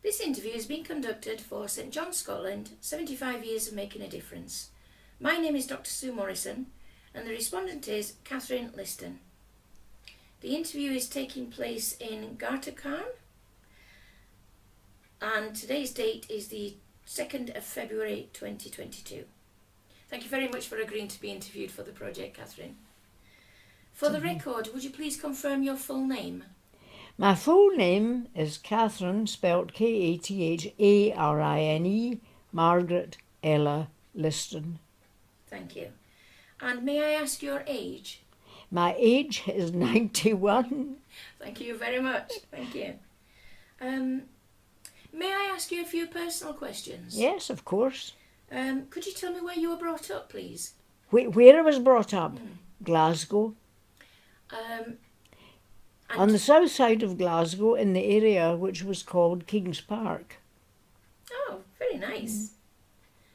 This interview is being conducted for St John's, Scotland, 75 years of making a difference. My name is Dr Sue Morrison and the respondent is Katharine Liston. The interview is taking place in Gartercarn and today's date is the 2nd of February 2022. Thank you very much for agreeing to be interviewed for the project, Katharine. For the record, would you please confirm your full name? My full name is Katharine, spelt Katharine, Margaret Ella Liston. Thank you. And may I ask your age? My age is 91. Thank you very much. Thank you. May I ask you a few personal questions? Yes, of course. Could you tell me where you were brought up, please? Where I was brought up? Glasgow. On the south side of Glasgow, in the area which was called Kings Park. Oh, very nice.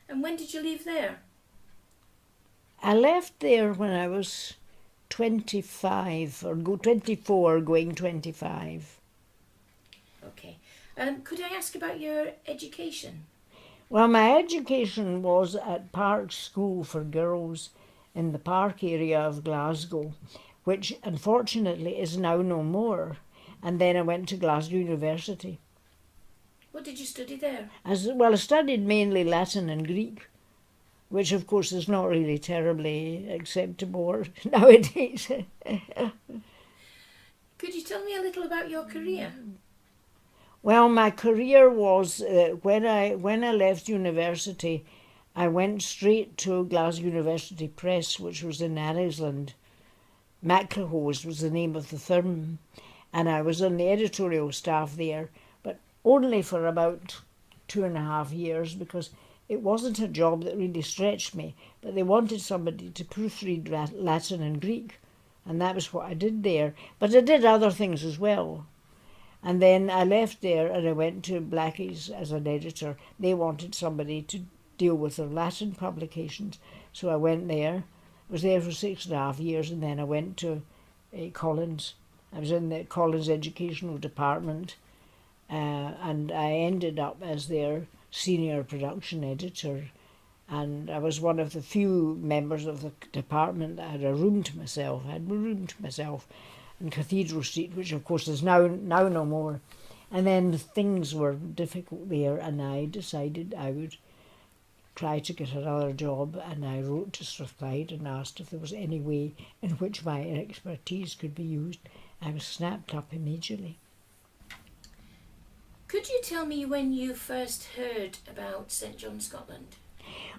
And when did you leave there? I left there when I was 24, going 25. Okay. Could I ask about your education? Well, my education was at Park School for Girls in the Park area of Glasgow, which unfortunately is now no more. And then I went to Glasgow University. What did you study there? I studied mainly Latin and Greek, which of course is not really terribly acceptable nowadays. Could you tell me a little about your career? Well, my career was, when I left university, I went straight to Glasgow University Press, which was in Arrowsland. Maclehose was the name of the firm, and I was on the editorial staff there, but only for about 2.5 years because it wasn't a job that really stretched me, but they wanted somebody to proofread Latin and Greek, and that was what I did there. But I did other things as well. And then I left there and I went to Blackie's as an editor. They wanted somebody to deal with their Latin publications, so I went there. I was there for 6.5 years, and then I went to Collins. I was in the Collins Educational Department, and I ended up as their senior production editor. And I was one of the few members of the department that had a room to myself. I had a room to myself in Cathedral Street, which of course is now no more. And then things were difficult there, and I decided I would try to get another job, and I wrote to Strathclyde and asked if there was any way in which my expertise could be used. I was snapped up immediately. Could you tell me when you first heard about St John's, Scotland?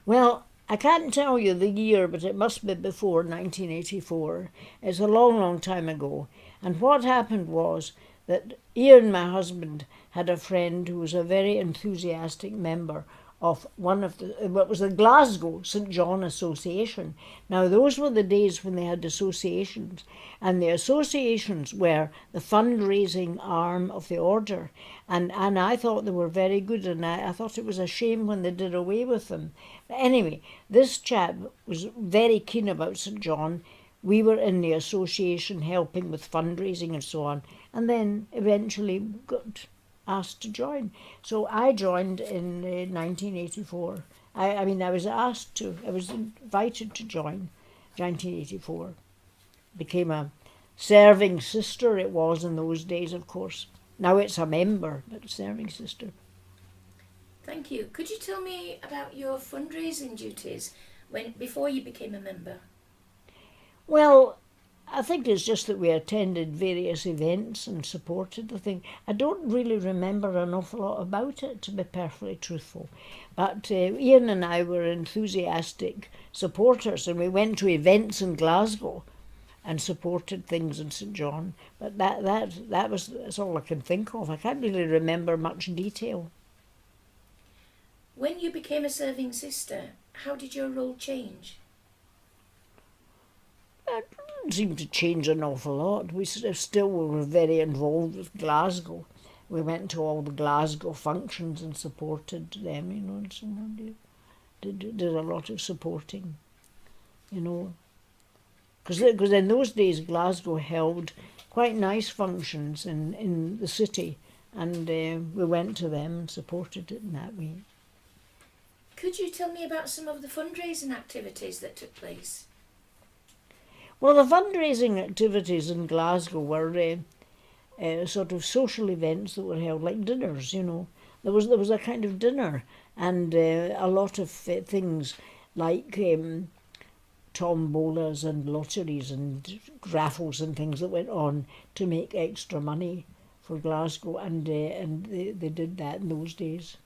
Well, I can't tell you the year, but it must be before 1984. It's a long, long time ago. And what happened was that Ian, my husband, had a friend who was a very enthusiastic member of what was the Glasgow St John Association. Now, those were the days when they had associations, and the associations were the fundraising arm of the order, and I thought they were very good, and I thought it was a shame when they did away with them. But anyway, this chap was very keen about St John. We were in the association helping with fundraising and so on, and then eventually got asked to join. So I joined in 1984. I was invited to join 1984. Became a serving sister, it was in those days, of course. Now it's a member, but serving sister. Thank you. Could you tell me about your fundraising duties before you became a member? Well, I think it's just that we attended various events and supported the thing. I don't really remember an awful lot about it, to be perfectly truthful. But Ian and I were enthusiastic supporters, and we went to events in Glasgow and supported things in St John. But that's all I can think of. I can't really remember much detail. When you became a serving sister, how did your role change? It didn't seem to change an awful lot. We still were very involved with Glasgow. We went to all the Glasgow functions and supported them, and so did a lot of supporting, Because in those days Glasgow held quite nice functions in the city, and we went to them and supported it in that way. Could you tell me about some of the fundraising activities that took place? Well, the fundraising activities in Glasgow were sort of social events that were held, like dinners, you know. There was a kind of dinner and a lot of things like tombolas and lotteries and raffles and things that went on to make extra money for Glasgow, and they did that in those days,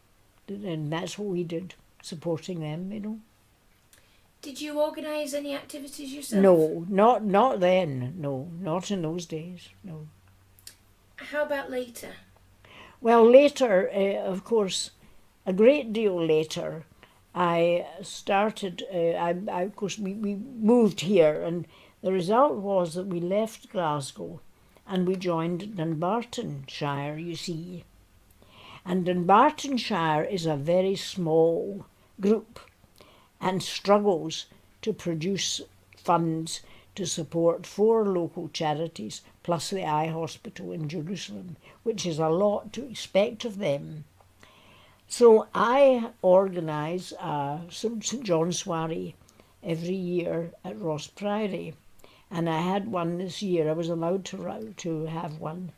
and that's what we did, supporting them, you know. Did you organise any activities yourself? No, not then. No, not in those days. No. How about later? Well, later, of course, a great deal later, I started. Of course, we moved here, and the result was that we left Glasgow, and we joined Dunbartonshire. You see, and Dunbartonshire is a very small group, and struggles to produce funds to support 4 local charities plus the Eye Hospital in Jerusalem, which is a lot to expect of them. So I organise a St John soiree every year at Ross Priory, and I had one this year. I was allowed to have one,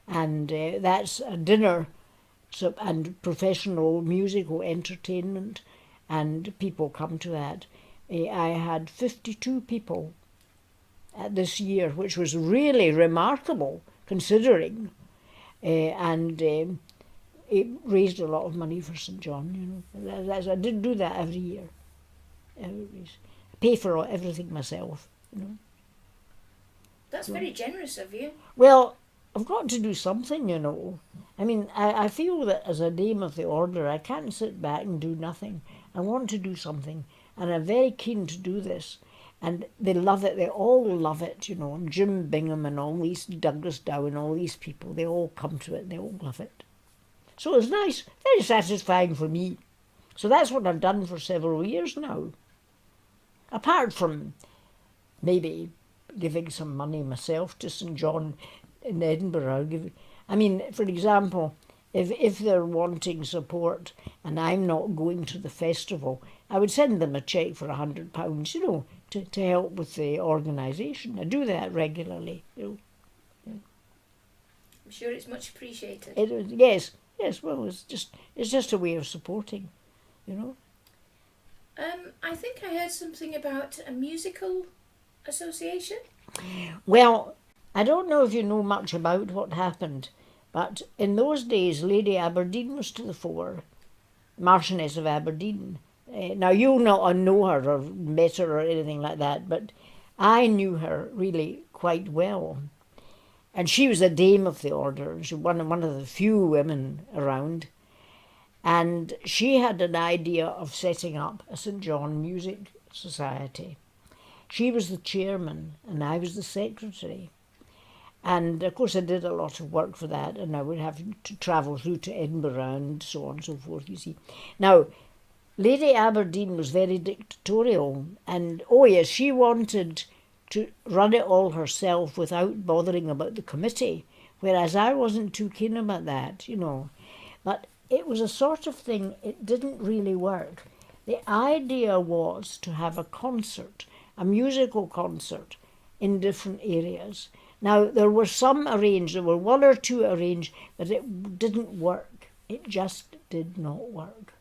and that's a dinner and professional musical entertainment, and people come to that. I had 52 people at this year, which was really remarkable considering, and it raised a lot of money for St John. You know, I did do that every year. I pay for everything myself. You know. That's very generous of you. Well, I've got to do something, you know. I mean, I feel that as a dame of the order, I can't sit back and do nothing. I want to do something, and I'm very keen to do this. And they love it. They all love it, you know. And Jim Bingham and all these, Douglas Dow and all these people, they all come to it. They all love it. So it's nice, very satisfying for me. So that's what I've done for several years now. Apart from maybe giving some money myself to St John in Edinburgh. I mean, for example, if they're wanting support and I'm not going to the festival, I would send them a cheque for £100, you know, to help with the organisation. I do that regularly, you know. I'm sure it's much appreciated. Yes, well, it's just a way of supporting, you know. I think I heard something about a musical association. Well, I don't know if you know much about what happened, but in those days Lady Aberdeen was to the fore, Marchioness of Aberdeen. Now, you'll not know her or met her or anything like that, but I knew her really quite well. And she was a dame of the order. She was one of the few women around. And she had an idea of setting up a St John Music Society. She was the chairman and I was the secretary. And of course I did a lot of work for that, and I would have to travel through to Edinburgh and so on and so forth, you see. Now, Lady Aberdeen was very dictatorial, and oh yes, she wanted to run it all herself without bothering about the committee, whereas I wasn't too keen about that, you know. But it was a sort of thing, it didn't really work. The idea was to have a concert, a musical concert in different areas. Now, there were some arranged, there were 1 or 2 arranged, but it didn't work. It just did not work.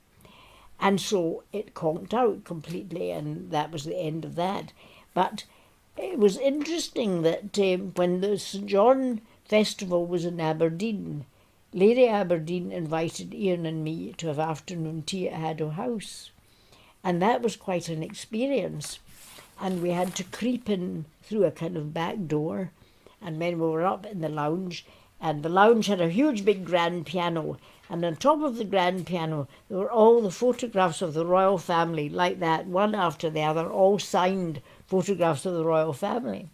And so it conked out completely, and that was the end of that. But it was interesting that when the St John Festival was in Aberdeen, Lady Aberdeen invited Ian and me to have afternoon tea at Haddow House. And that was quite an experience. And we had to creep in through a kind of back door. And when we were up in the lounge, and the lounge had a huge big grand piano, and on top of the grand piano there were all the photographs of the royal family, like that, one after the other, all signed photographs of the royal family.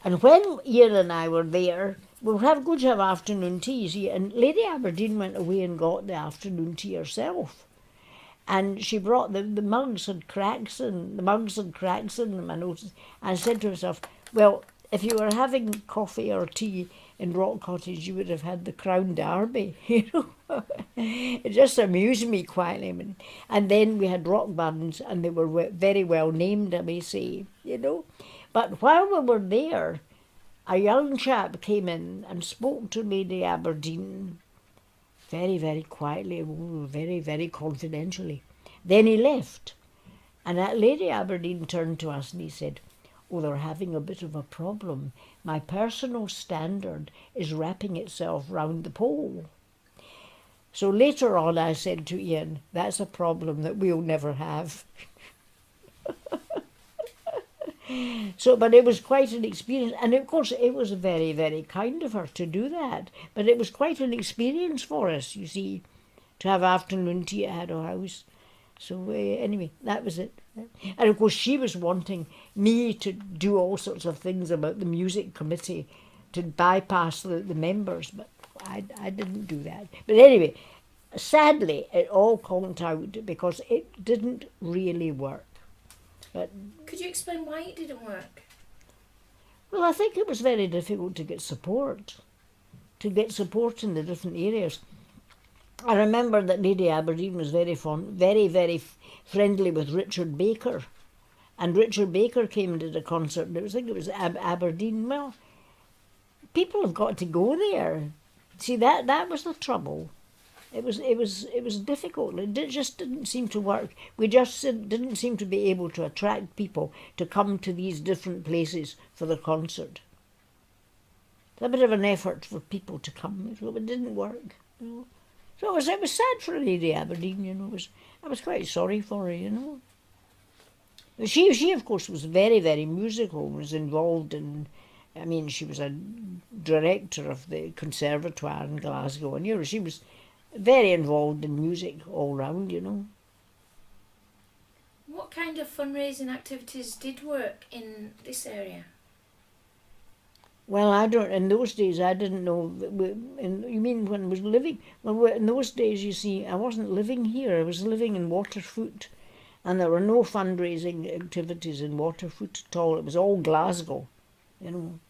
And when Ian and I were there, we were going to have afternoon tea, see, and Lady Aberdeen went away and got the afternoon tea herself. And she brought the mugs had cracks in them, I noticed, and said to herself, well, if you were having coffee or tea in Rock Cottage, you would have had the Crown Derby, you know. It just amused me quietly. And then we had rock bands, and they were very well named, I may say, you know. But while we were there, a young chap came in and spoke to Lady Aberdeen very, very quietly, very, very confidentially. Then he left. And that Lady Aberdeen turned to us and he said, "Oh, they're having a bit of a problem. My personal standard is wrapping itself round the pole." So later on I said to Ian, "That's a problem that we'll never have." So, but it was quite an experience. And of course, it was very, very kind of her to do that. But it was quite an experience for us, you see, to have afternoon tea at our house. So anyway, that was it. And of course, she was wanting me to do all sorts of things about the music committee to bypass the members, but I didn't do that. But anyway, sadly, it all conked out because it didn't really work. But Could you explain why it didn't work? well, I think it was very difficult to get support in the different areas. I remember that Lady Aberdeen was very very friendly with Richard Baker. And Richard Baker came to the concert. I think it was Aberdeen. Well, people have got to go there. See, that was the trouble. It was difficult. Just didn't seem to work. We just didn't seem to be able to attract people to come to these different places for the concert. It's a bit of an effort for people to come. So it didn't work. You know. So it was sad for Lady Aberdeen, you know. I was quite sorry for her, you know. She of course was very, very musical, was involved in, I mean, she was a director of the Conservatoire in Glasgow, and you know, she was very involved in music all round, you know. What kind of fundraising activities did work in this area? Well, in those days I didn't know, you mean when I was living? Well, in those days, you see, I wasn't living here, I was living in Waterfoot, and there were no fundraising activities in Waterfoot at all. It was all Glasgow, you know.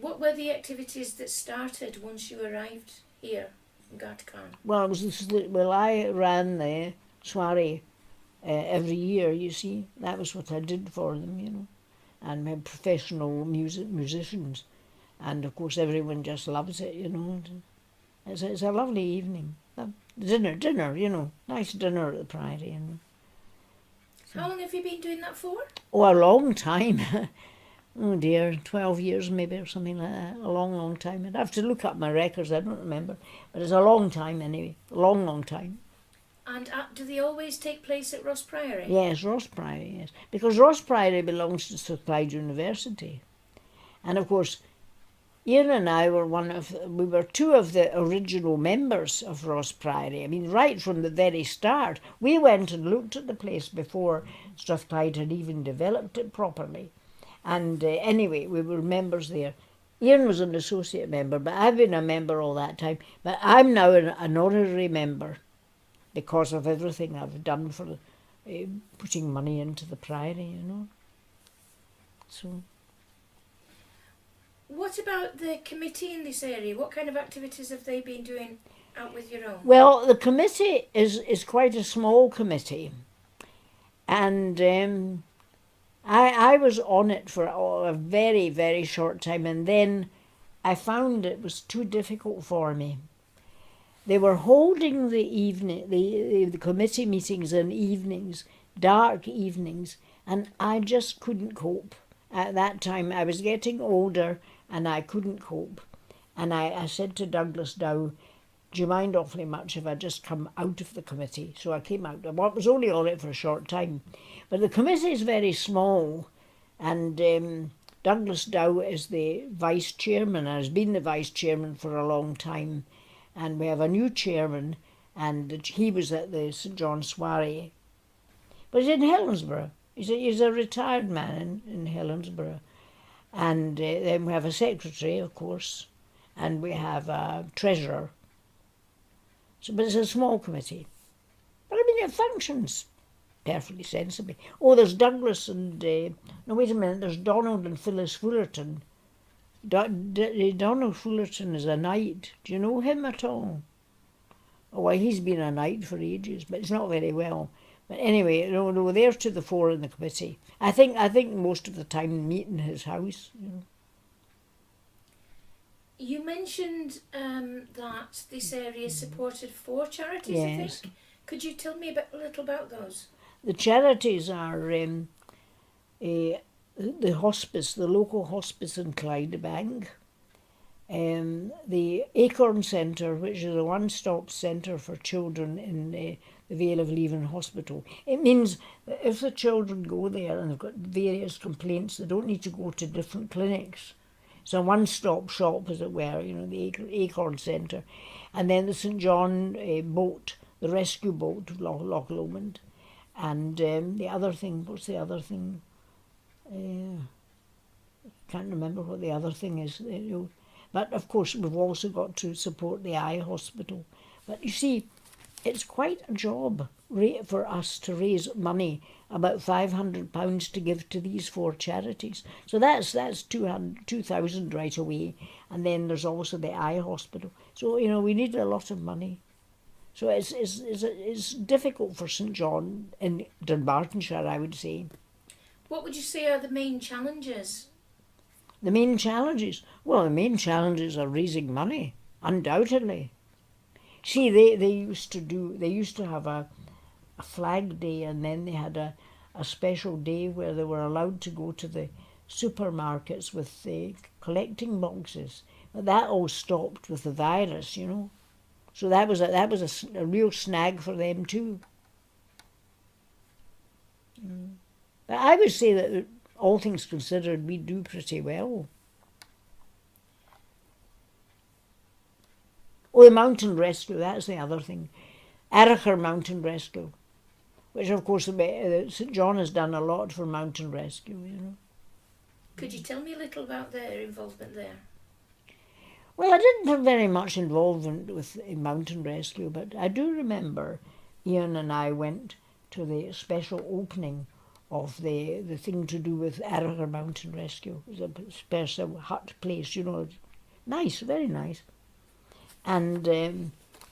What were the activities that started once you arrived here in Gartacon? Well, I ran the soiree every year, you see. That was what I did for them, you know. And we had professional musicians. And of course everyone just loves it, you know. It's a lovely evening. Dinner, you know. Nice dinner at the Priory, you know. How long have you been doing that for? Oh, a long time. Oh dear, 12 years maybe or something like that. A long, long time. I'd have to look up my records, I don't remember. But it's a long time anyway. A long, long time. And do they always take place at Ross Priory? Yes, Ross Priory, yes. Because Ross Priory belongs to Strathclyde University. And of course, Ian and I we were two of the original members of Ross Priory. I mean, right from the very start. We went and looked at the place before Strathclyde had even developed it properly. And anyway, we were members there. Ian was an associate member, but I've been a member all that time. But I'm now an honorary member because of everything I've done for putting money into the Priory, you know. So. What about the committee in this area? What kind of activities have they been doing out with your own? Well, the committee is quite a small committee. And I was on it for a very, very short time, and then I found it was too difficult for me. They were holding the committee meetings in evenings, dark evenings, and I just couldn't cope. At that time, I was getting older, and I couldn't cope. And I said to Douglas Dow, "Do you mind awfully much if I just come out of the committee?" So I came out. I was only on it for a short time. But the committee is very small, and Douglas Dow is the vice chairman, and has been the vice chairman for a long time. And we have a new chairman, and he was at the St John's soiree. But he's in Helensburgh. He's a retired man in Helensburgh. And then we have a secretary, of course, and we have a treasurer. So, but it's a small committee. But I mean, it functions. perfectly sensibly. Oh, there's Douglas and, no, wait a minute, there's Donald and Phyllis Fullerton. Donald Fullerton is a knight. Do you know him at all? Oh, well, he's been a knight for ages, but it's not very well. But anyway, no, they're to the fore in the committee. I think most of the time meet in his house. You know. You mentioned that this area supported 4 charities, Yes. I think. Could you tell me a little about those? The charities are the hospice, the local hospice in Clydebank, the Acorn Centre, which is a one-stop centre for children in the Vale of Leven Hospital. It means that if the children go there and they've got various complaints, they don't need to go to different clinics. It's a one-stop shop, as it were, you know, the Acorn Centre. And then the St John boat, the rescue boat, Loch Lomond. And the other thing, what's the other thing? Can't remember what the other thing is. You know. But of course, we've also got to support the eye hospital. But you see, it's quite a job for us to raise money, about £500 to give to these 4 charities. So that's 2,000 right away. And then there's also the eye hospital. So, you know, we need a lot of money. So it's difficult for St John in Dunbartonshire, I would say. What would you say are the main challenges? The main challenges? Well, the main challenges are raising money, undoubtedly. See, they used to have a flag day, and then they had a special day where they were allowed to go to the supermarkets with the collecting boxes. But that all stopped with the virus, you know. So that was a real snag for them too. But I would say that all things considered, we do pretty well. Oh, the mountain rescue, that's the other thing. Aracher Mountain Rescue, which of course St John has done a lot for mountain rescue, you know. Could you tell me a little about their involvement there? Well, I didn't have very much involvement with mountain rescue, but I do remember Ian and I went to the special opening of the thing to do with Aracher Mountain Rescue. It was a special hut place, you know, nice, very nice. And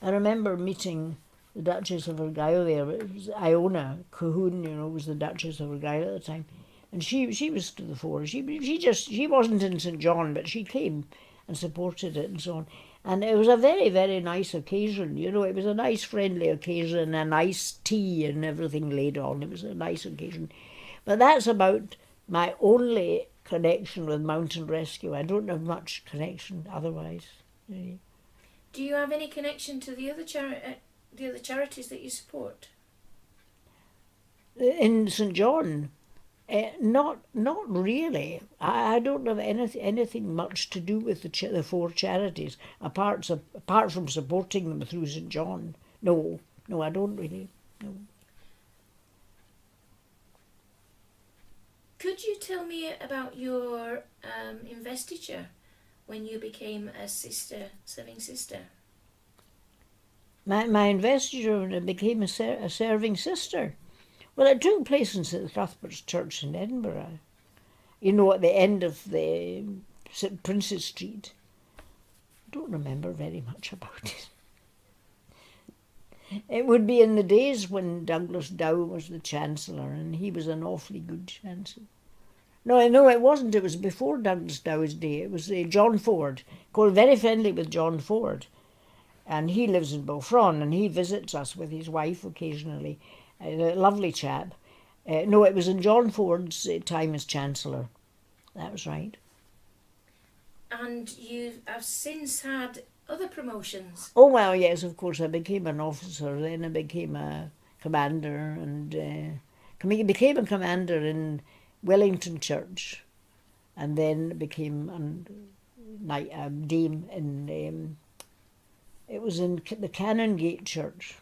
I remember meeting the Duchess of Argyll there. It was Iona Cahoon, you know, was the Duchess of Argyll at the time, and she was to the fore. She wasn't in St John, but she came and supported it and so on. And it was a very, very nice occasion, you know. It was a nice, friendly occasion, a nice tea and everything laid on. It was a nice occasion. But that's about my only connection with mountain rescue. I don't have much connection otherwise. Really. Do you have any connection to the other charities that you support? In St John, not really. I don't have anything much to do with the 4 charities, apart from supporting them through St John. No, I don't really. No. Could you tell me about your investiture when you became a serving sister? My investiture when I became a serving sister. Well, it took place in St Cuthbert's Church in Edinburgh. You know, at the end of the St Prince's Street. I don't remember very much about it. It would be in the days when Douglas Dow was the Chancellor, and he was an awfully good Chancellor. No, it wasn't. It was before Douglas Dow's day. It was John Ford. Called very friendly with John Ford. And he lives in Belfron, and he visits us with his wife occasionally. A lovely chap. No, it was in John Ford's time as Chancellor. That was right. And you have since had other promotions? Oh, well, yes, of course. I became an officer, then I became a commander, and became a commander in Wellington Church, and then became a dame in... it was in the Canongate Church.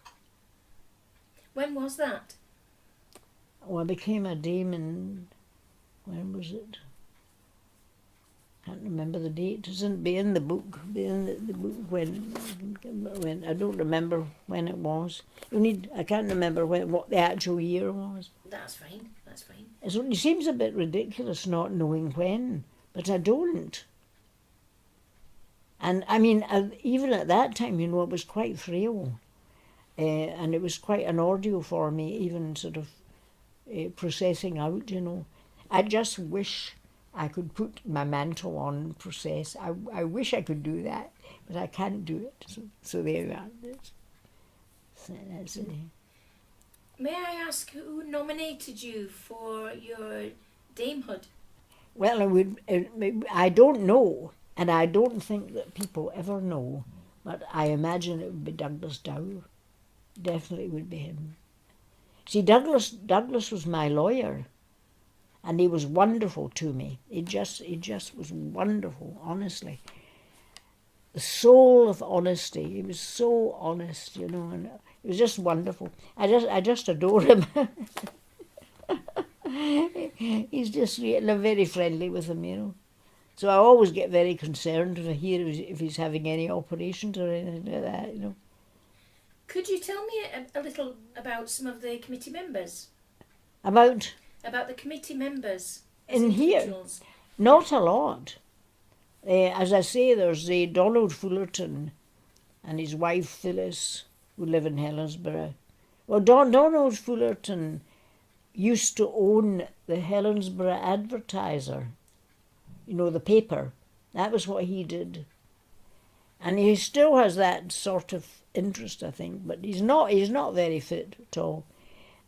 When was that? Oh, I became a dame in... when was it? Can't remember the date. It isn't be in the book. Be in the book when I don't remember when it was. I can't remember what the actual year was. That's fine. That's fine. It seems a bit ridiculous not knowing when, but I don't. And I mean, even at that time, it was quite frail, and it was quite an ordeal for me, even sort of processing out. I just wish I could put my mantle on and process. I wish I could do that, but I can't do it. So there you are. That's it. May I ask who nominated you for your damehood? Well, I don't know, and I don't think that people ever know, but I imagine it would be Douglas Dow. Definitely would be him. See, Douglas was my lawyer, and he was wonderful to me. He just was wonderful, honestly. The soul of honesty. He was so honest, and it was just wonderful. I just adore him. He's just very friendly with him, So I always get very concerned if I hear if he's having any operations or anything like that, Could you tell me a little about some of the committee members? About the committee members in here? Not a lot. As I say, there's Donald Fullerton and his wife Phyllis, who live in Helensburgh. Well, Donald Fullerton used to own the Helensburgh Advertiser, the paper. That was what he did. And he still has that sort of interest, I think, but he's not very fit at all.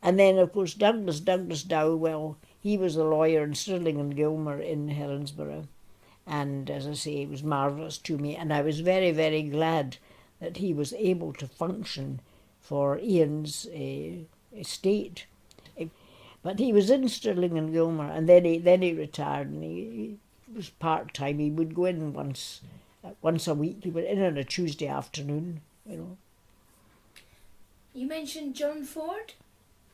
And then, of course, Douglas Dow, well, he was a lawyer in Stirling and Gilmer in Helensburgh. And as I say, he was marvellous to me. And I was very, very glad that he was able to function for Ian's estate. But he was in Stirling and Gilmer, and then he retired, and he was part-time. He would go in once a week. He went in on a Tuesday afternoon, You mentioned John Ford?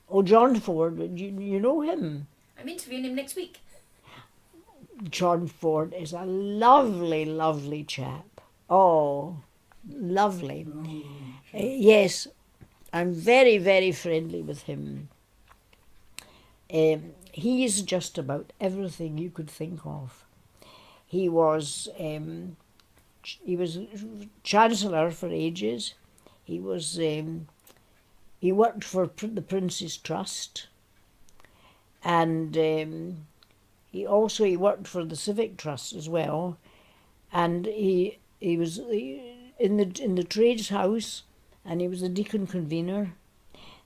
Oh, John Ford, you know him? I'm interviewing him next week. John Ford is a lovely, lovely chap. Oh, lovely. Yes, I'm very, very friendly with him. He's just about everything you could think of. He was Chancellor for ages. He worked for the Prince's Trust, and he worked for the Civic Trust as well, and he was in the Trades House, and he was the Deacon Convener.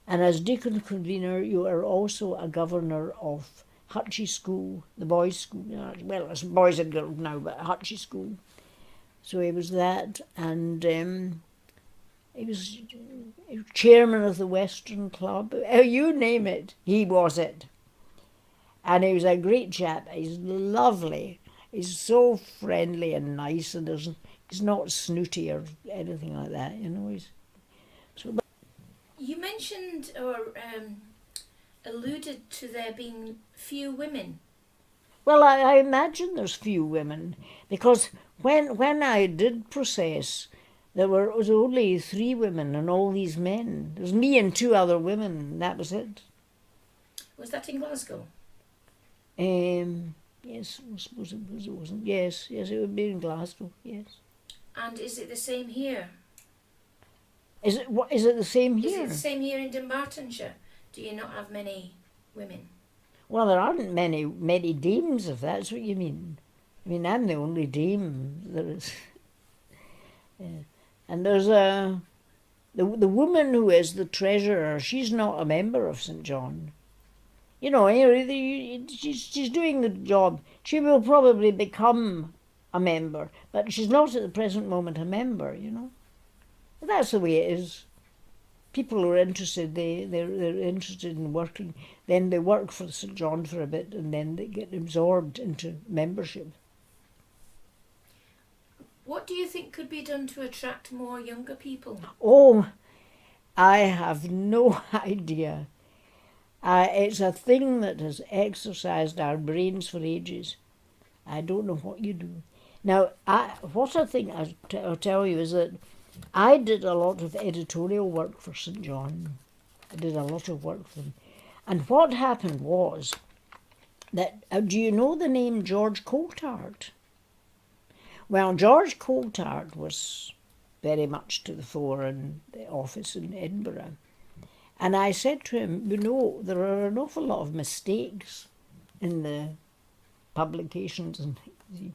And as Deacon Convener, you are also a governor of Hutchie School, the boys' school. Well, it's boys and girls now, but Hutchie School. So he was that, and he was chairman of the Western Club. You name it, he was it. And he was a great chap. He's lovely. He's so friendly and nice, and he's not snooty or anything like that. You mentioned or alluded to there being few women. Well, I imagine there's few women, because when I did process, there was only 3 women and all these men. There was me and 2 other women, and that was it. Was that in Glasgow? Yes, I suppose it wasn't. Yes, it would be in Glasgow, yes. And is it the same here? Is it the same here? Is it the same here in Dunbartonshire? Do you not have many women? Well, there aren't many dames, if that's what you mean. I mean, I'm the only dame there is. Yeah. And there's the woman who is the treasurer. She's not a member of St. John. She's doing the job. She will probably become a member, but she's not at the present moment a member. That's the way it is. People who are interested, they're interested in working. Then they work for St. John for a bit, and then they get absorbed into membership. What do you think could be done to attract more younger people? Oh, I have no idea. It's a thing that has exercised our brains for ages. I don't know what you do. Now, what I think I'll tell you is that I did a lot of editorial work for St John. I did a lot of work for them. And what happened was that, do you know the name George Coulthard? Well, George Coulthard was very much to the fore in the office in Edinburgh. And I said to him, you know, there are an awful lot of mistakes in the publications and things.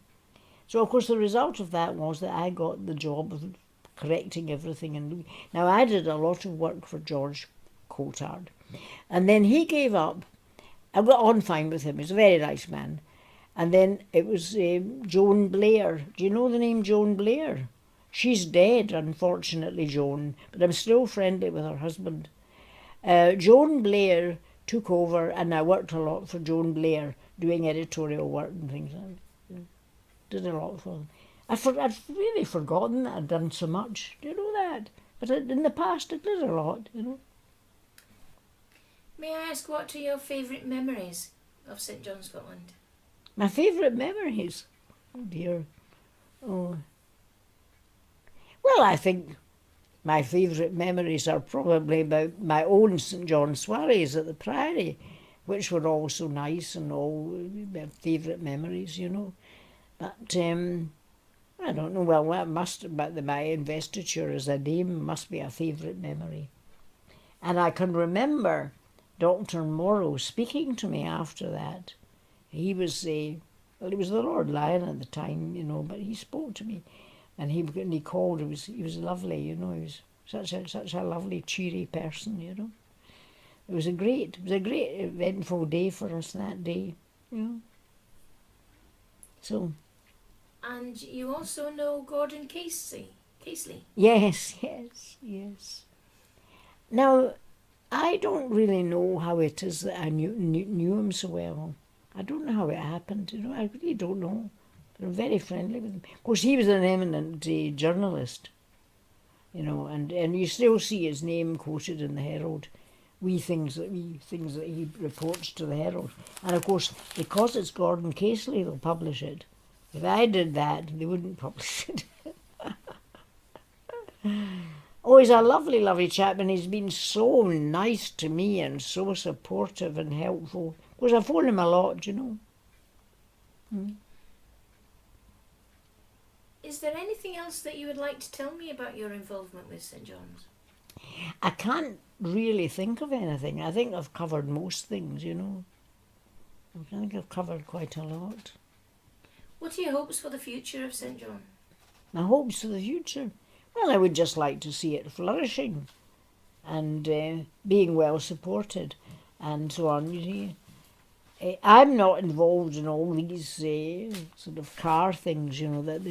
So, of course, the result of that was that I got the job of correcting everything. And now, I did a lot of work for George Coulthard. And then he gave up. I got on fine with him. He was a very nice man. And then it was Joan Blair. Do you know the name Joan Blair? She's dead, unfortunately, Joan, but I'm still friendly with her husband. Joan Blair took over, and I worked a lot for Joan Blair, doing editorial work and things. I did a lot for them. I'd really forgotten that I'd done so much. Do you know that? But in the past, I did a lot, you know. May I ask, what are your favourite memories of St John, Scotland? My favourite memories? Oh dear. Oh. Well, I think my favourite memories are probably about my own St John soirees at the Priory, which were all so nice and all my favourite memories, you know. But I don't know, well, that must, but my investiture as a dame must be a favourite memory. And I can remember Dr. Morrow speaking to me after that. He was well, he was the Lord Lion at the time, you know, but he spoke to me, and he called. He was lovely, you know. He was such a lovely, cheery person, you know. It was a great eventful day for us that day, you know. So. And you also know Gordon Casely? Yes. Now, I don't really know how it is that I knew him so well. I don't know how it happened, you know. I really don't know. But I'm very friendly with him. Of course, he was an eminent journalist, you know, and you still see his name quoted in the Herald. Things that he reports to the Herald. And of course, because it's Gordon Casely, they'll publish it. If I did that, they wouldn't publish it. Oh, he's a lovely, lovely chap, and he's been so nice to me and so supportive and helpful. Of course, I phone him a lot, you know. Is there anything else that you would like to tell me about your involvement with St John's? I can't really think of anything. I think I've covered most things, you know. I think I've covered quite a lot. What are your hopes for the future of St John? My hopes for the future? Well, I would just like to see it flourishing and being well supported and so on. You see, I'm not involved in all these sort of car things, you know, that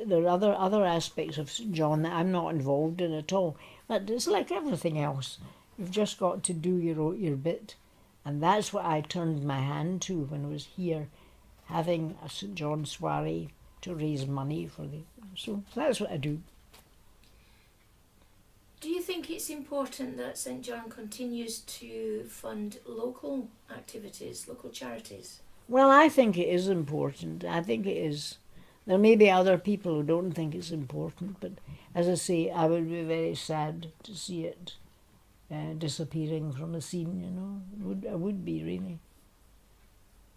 there are other aspects of St John that I'm not involved in at all. But it's like everything else. You've just got to do your bit. And that's what I turned my hand to when I was here, having a St John soiree to raise money for the... So that's what I do. Do you think it's important that St John continues to fund local activities, local charities? Well, I think it is important. I think it is. There may be other people who don't think it's important, but as I say, I would be very sad to see it disappearing from the scene, you know. I would be, really.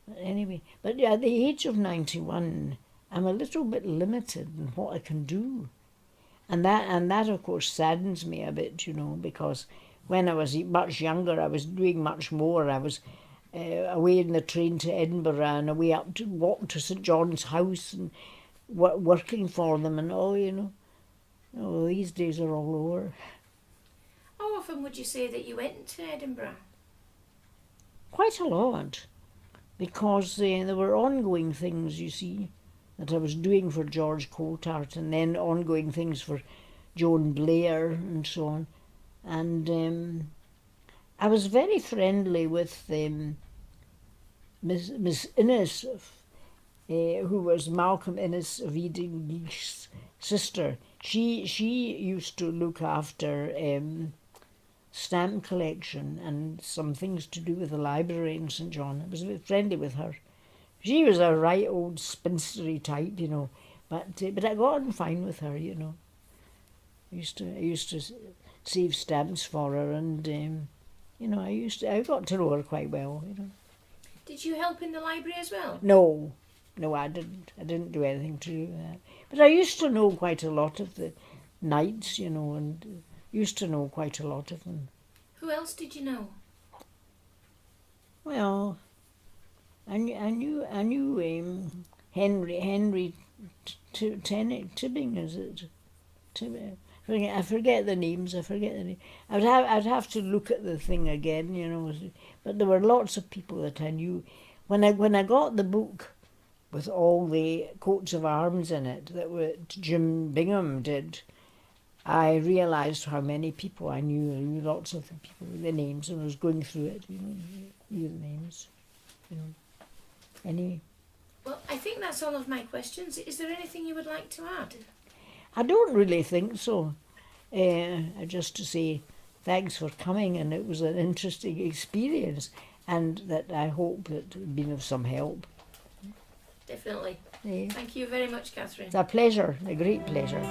But anyway, but at the age of 91, I'm a little bit limited in what I can do. And that of course saddens me a bit, you know, because when I was much younger, I was doing much more. I was away in the train to Edinburgh and away up to walk to St John's House and working for them and all, you know. Oh, these days are all over. How often would you say that you went to Edinburgh? Quite a lot, because there were ongoing things, you see, that I was doing for George Coulthard, and then ongoing things for Joan Blair and so on. And I was very friendly with Miss Innes, who was Malcolm Innes of Eden's sister. She used to look after stamp collection and some things to do with the library in St John. I was friendly with her She was a right old spinstery type, but I got on fine with her, I used to save stamps for her, and I got to know her quite well, Did you help in the library as well? No, no, I didn't. I didn't do anything to do with that. But I used to know quite a lot of the knights, and used to know quite a lot of them. Who else did you know? Well, I knew Henry Tibbing, is it? I forget the names. I'd have to look at the thing again, But there were lots of people that I knew. When I got the book with all the coats of arms in it that Jim Bingham did, I realised how many people I knew. I knew lots of the people, the names, and I was going through it, knew the names, Anyway. Well, I think that's all of my questions. Is there anything you would like to add? I don't really think so. Just to say thanks for coming, and it was an interesting experience, and that I hope that it's been of some help. Definitely. Yeah. Thank you very much, Katharine. It's a pleasure, a great pleasure.